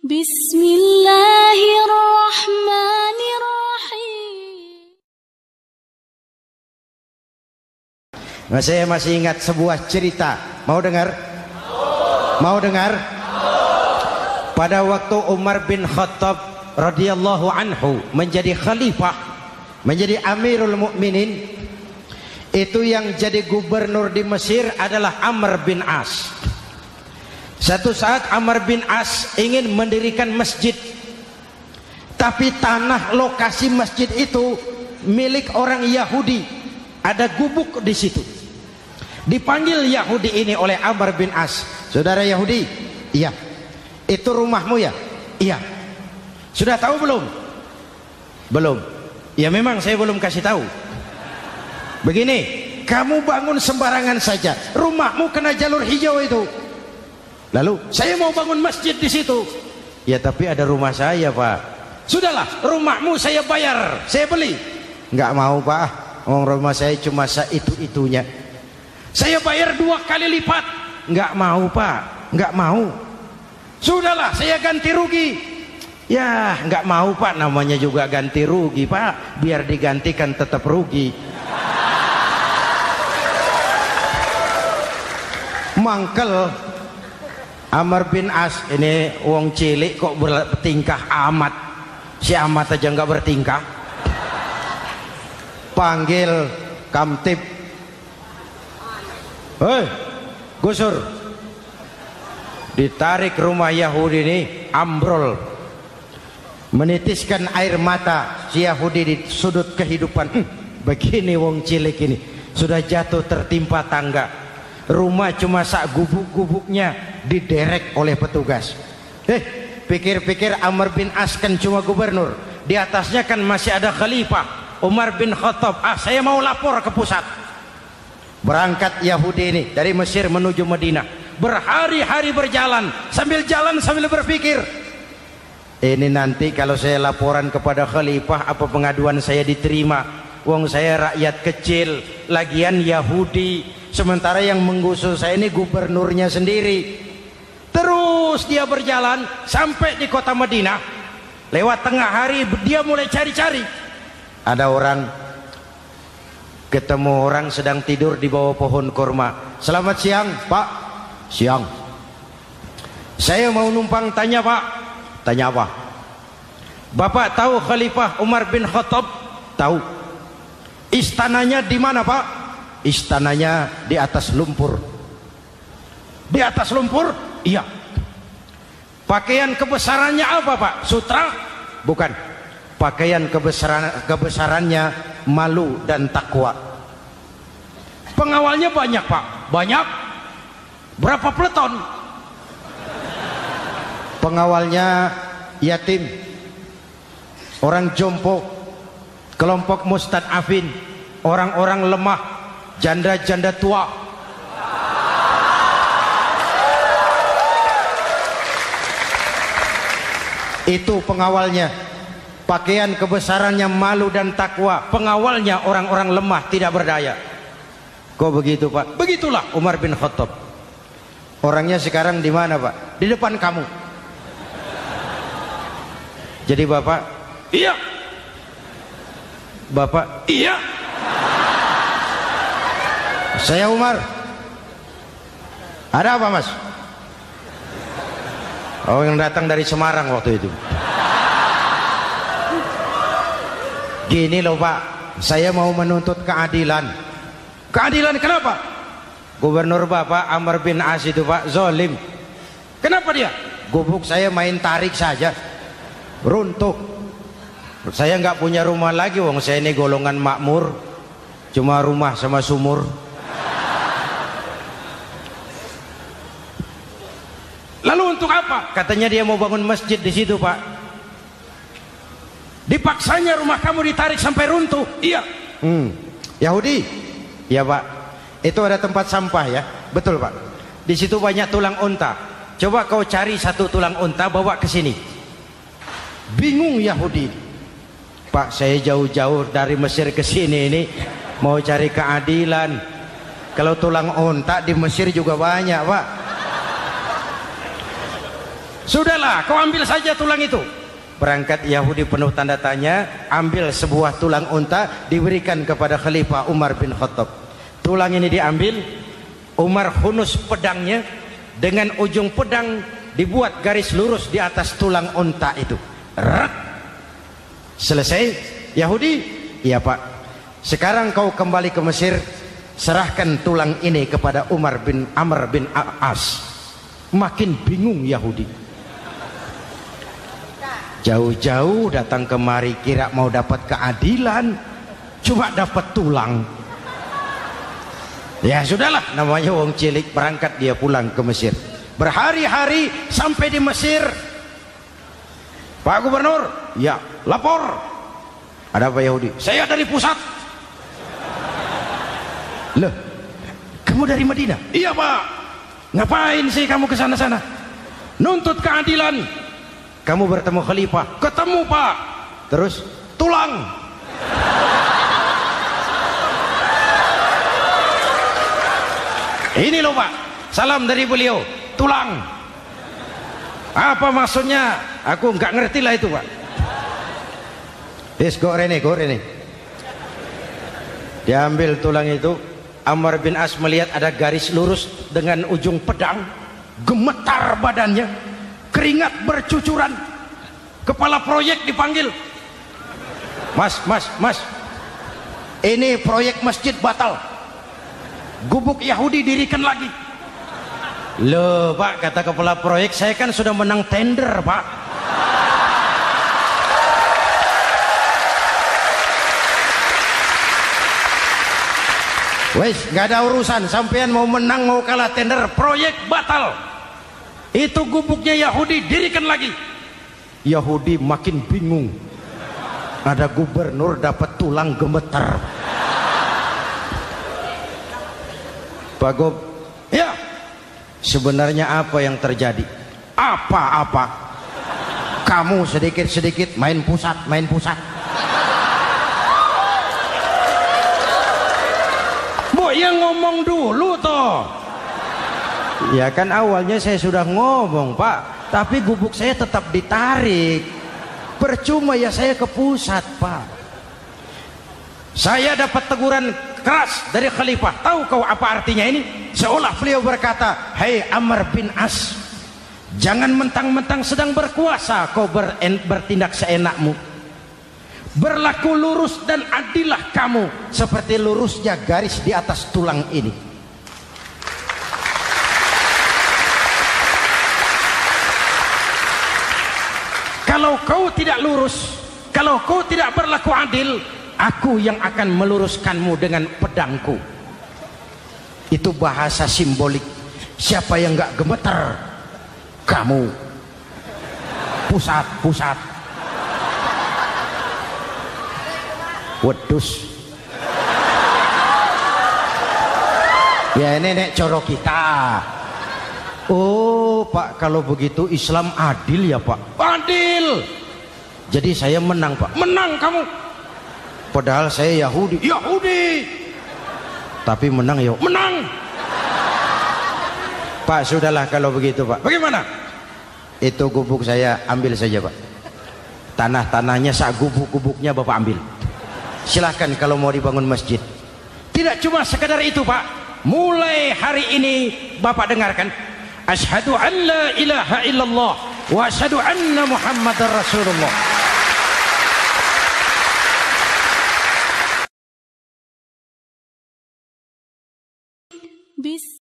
Bismillahirrahmanirrahim. Nah, saya masih ingat sebuah cerita. Mau dengar? Mau dengar? Pada waktu Umar bin Khattab radhiyallahu anhu menjadi khalifah, menjadi Amirul Mukminin, itu yang jadi gubernur di Mesir adalah Amr bin As. Satu saat Amr bin As ingin mendirikan masjid, tapi tanah lokasi masjid itu milik orang Yahudi. Ada gubuk di situ. Dipanggil Yahudi ini oleh Amr bin As. Saudara Yahudi, iya. Itu rumahmu ya? Iya. Sudah tahu belum? Belum. Ya memang saya belum kasih tahu. Begini, kamu bangun sembarangan saja. Rumahmu kena jalur hijau itu. Lalu saya mau bangun masjid di situ. Ya tapi ada rumah saya, Pak. Sudahlah, rumahmu saya bayar, saya beli. Enggak mau, Pak. Rumah saya cuma itu-itunya. Saya bayar 2 kali lipat. Enggak mau, Pak. Enggak mau. Sudahlah, saya ganti rugi. Ya, enggak mau, Pak. Namanya juga ganti rugi, Pak. Biar digantikan tetap rugi. Mangkel Amr bin As ini wong cilik kok bertingkah amat. Si amat aja enggak bertingkah. Panggil kamtib. Hei, gusur. Ditarik rumah Yahudi ini, ambrol. Menitiskan air mata si Yahudi di sudut kehidupan. Begini wong cilik ini, sudah jatuh tertimpa tangga. Rumah cuma sak gubuk-gubuknya diderek oleh petugas. Pikir-pikir Amr bin As kan cuma gubernur, di atasnya kan masih ada khalifah Umar bin Khattab. Saya mau lapor ke pusat. Berangkat Yahudi ini dari Mesir menuju Madinah. Berhari-hari berjalan, sambil berpikir, ini nanti kalau saya laporan kepada khalifah, apa pengaduan saya diterima? Wong saya rakyat kecil, lagian Yahudi, sementara yang menggusur saya ini gubernurnya sendiri. Terus dia berjalan sampai di kota Madinah. Lewat tengah hari dia mulai cari-cari. Ada orang, ketemu orang sedang tidur di bawah pohon kurma. Selamat siang, Pak. Siang. Saya mau numpang tanya, Pak. Tanya apa? Bapak tahu Khalifah Umar bin Khattab? Tahu. Istananya di mana, Pak? Istananya di atas lumpur. Di atas lumpur? Iya. Pakaian kebesarannya apa, Pak? Sutra? Bukan. Pakaian kebesarannya malu dan takwa. Pengawalnya banyak, Pak. Banyak. Berapa peleton? Pengawalnya yatim, orang jompo, kelompok mustadafin, orang-orang lemah, janda-janda tua. Itu pengawalnya. Pakaian kebesarannya malu dan takwa. Pengawalnya orang-orang lemah, tidak berdaya. Kok begitu, Pak? Begitulah Umar bin Khattab. Orangnya sekarang di mana, Pak? Di depan kamu. Jadi Bapak, iya. Bapak, iya. Saya Umar. Ada apa, Mas? Oh, yang datang dari Semarang waktu itu. Gini loh, Pak, saya mau menuntut keadilan. Keadilan kenapa? Gubernur Bapak Amr bin As itu, Pak, zolim. Kenapa dia? Gubuk saya main tarik saja, runtuh. Saya nggak punya rumah lagi, wong saya ini golongan makmur, cuma rumah sama sumur. Lalu untuk apa? Katanya dia mau bangun masjid di situ, Pak. Dipaksanya rumah kamu ditarik sampai runtuh. Iya. Yahudi? Ya, Pak. Itu ada tempat sampah ya. Betul, Pak. Di situ banyak tulang unta. Coba kau cari satu tulang unta bawa ke sini. Bingung Yahudi. Pak, saya jauh-jauh dari Mesir ke sini ini mau cari keadilan. Kalau tulang unta di Mesir juga banyak, Pak. Sudahlah, kau ambil saja tulang itu. Berangkat Yahudi penuh tanda tanya, ambil sebuah tulang unta, diberikan kepada Khalifah Umar bin Khattab. Tulang ini diambil, Umar hunus pedangnya, dengan ujung pedang dibuat garis lurus di atas tulang unta itu. Rak. Selesai. Yahudi, iya Pak, sekarang kau kembali ke Mesir, serahkan tulang ini kepada Umar bin Amr bin As. Makin bingung Yahudi. Jauh-jauh datang kemari kira mau dapat keadilan, cuma dapat tulang. Ya sudahlah, namanya wong cilik, berangkat dia pulang ke Mesir. Berhari-hari sampai di Mesir. Pak Gubernur, ya lapor. Ada apa Yahudi? Saya dari pusat. Loh, kamu dari Madinah? Iya Pak. Ngapain sih kamu ke sana-sana? Nuntut keadilan. Kamu bertemu Khalifah? Ketemu Pak. Terus tulang. Ini loh Pak, salam dari beliau, tulang. Apa maksudnya? Aku nggak ngerti lah itu Pak. Yes, go Rene. Diambil tulang itu. Amr bin As melihat ada garis lurus dengan ujung pedang, gemetar badannya, keringat bercucuran. Kepala proyek dipanggil. Mas, ini proyek masjid batal. Gubuk Yahudi dirikan lagi. Loh Pak, kata kepala proyek, saya kan sudah menang tender Pak. Wes, gak ada urusan, sampean mau menang mau kalah tender, proyek batal. Itu gubuknya Yahudi dirikan lagi. Yahudi makin bingung. Ada gubernur dapat tulang gemetar. Pak Gob, ya, sebenarnya apa yang terjadi? Apa-apa? Kamu sedikit-sedikit main pusat. Bu, yang ngomong dulu toh. Ya kan awalnya saya sudah ngomong Pak, tapi gubuk saya tetap ditarik. Percuma ya saya ke pusat Pak. Saya dapat teguran keras dari Khalifah. Tahu kau apa artinya ini? Seolah beliau berkata, "Hei Amr bin As, jangan mentang-mentang sedang berkuasa kau bertindak seenakmu. Berlaku lurus dan adillah kamu seperti lurusnya garis di atas tulang ini." Kalau kau tidak lurus, kalau kau tidak berlaku adil, aku yang akan meluruskanmu dengan pedangku. Itu bahasa simbolik. Siapa yang gak gemeter? Kamu. Pusat. Wedus. Ya ini nek coro kita. Oh Pak, kalau begitu Islam adil ya Pak? Adil. Jadi saya menang Pak? Menang kamu. Padahal saya Yahudi. Tapi menang ya? Menang. Pak, sudahlah kalau begitu Pak. Bagaimana? Itu gubuk saya ambil saja Pak. Tanah-tanahnya sak gubuk-gubuknya Bapak ambil. Silahkan kalau mau dibangun masjid. Tidak cuma sekedar itu Pak. Mulai hari ini Bapak dengarkan. Asyhadu an la ilaha illallah wa asyhadu anna Muhammadar Rasulullah. Bis